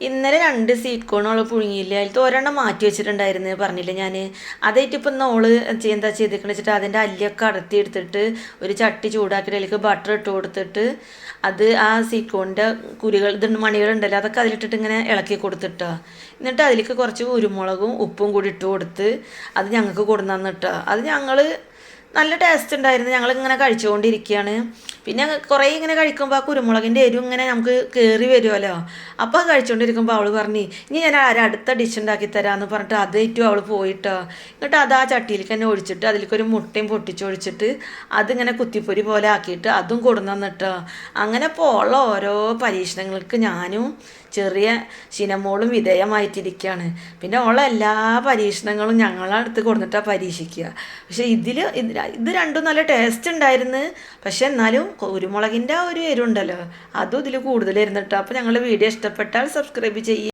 ഇന്നലെ 2 sweet corn ഓള് പുഴുങ്ങിയില്ല. അതിൽ ഒരെണ്ണം മാറ്റി വെച്ചിട്ടുണ്ടായിരുന്നു പറഞ്ഞില്ലേ ഞാൻ. അതായിട്ട് ഇപ്പം ഇന്ന് ഓള് എന്താ ചെയ്തിരിക്കണെന്ന് വെച്ചിട്ട് അതിൻ്റെ അല്ലിയൊക്കെ അടർത്തി എടുത്തിട്ട് ഒരു ചട്ടി ചൂടാക്കിയിട്ട് അതിലേക്ക് ബട്ടർ ഇട്ട് കൊടുത്തിട്ട് അത് ആ സ്വീറ്റ് കോണിൻ്റെ കുരുകൾ ഇതുണ്ട് മണികളുണ്ടല്ലോ അതൊക്കെ അതിലിട്ടിട്ട് ഇങ്ങനെ ഇളക്കി കൊടുത്തിട്ടോ. എന്നിട്ട് അതിലേക്ക് കുറച്ച് കുരുമുളകും ഉപ്പും കൂടി ഇട്ട് കൊടുത്ത് അത് ഞങ്ങൾക്ക് കൊടുന്നന്നിട്ടോ. അത് ഞങ്ങൾ നല്ല ടേസ്റ്റ് ഉണ്ടായിരുന്നു. ഞങ്ങളിങ്ങനെ കഴിച്ചുകൊണ്ടിരിക്കുകയാണ്. പിന്നെ കുറേ ഇങ്ങനെ കഴിക്കുമ്പോൾ ആ കുരുമുളകിൻ്റെ എരിവ് ഇങ്ങനെ നമുക്ക് കയറി വരുമല്ലോ. അപ്പോൾ അത് കഴിച്ചുകൊണ്ടിരിക്കുമ്പോൾ അവൾ പറഞ്ഞ് ഇനി ഞാൻ അടുത്ത ഡിഷ് ഉണ്ടാക്കി തരാമെന്ന് പറഞ്ഞിട്ട് അതേറ്റും അവൾ പോയിട്ടോ. എന്നിട്ട് അത് ആ ചട്ടിയിലേക്ക് തന്നെ ഒഴിച്ചിട്ട് അതിലേക്കൊരു മുട്ടയും പൊട്ടിച്ചൊഴിച്ചിട്ട് അതിങ്ങനെ കുത്തിപ്പൊരി പോലെ ആക്കിയിട്ട് അതും കൊടുന്നന്നിട്ടോ. അങ്ങനെ പോള്ള ഓരോ പരീക്ഷണങ്ങൾക്ക് ഞാനും ചെറിയ ശിനമോളും വിധേയമായിട്ടിരിക്കുകയാണ്. പിന്നെ ഉള്ള എല്ലാ പരീക്ഷണങ്ങളും ഞങ്ങളടുത്ത് കൊടുത്തിട്ടാണ് പരീക്ഷിക്കുക. പക്ഷേ ഇത് രണ്ടും നല്ല ടേസ്റ്റ് ഉണ്ടായിരുന്നു. പക്ഷെ എന്നാലും കുരുമുളകിൻ്റെ ആ ഒരു എരിവുണ്ടല്ലോ അതും ഇതിൽ കൂടുതലായിരുന്നു കേട്ടോ. അപ്പോൾ ഞങ്ങളുടെ വീഡിയോ ഇഷ്ടപ്പെട്ടാൽ സബ്സ്ക്രൈബ് ചെയ്യുക.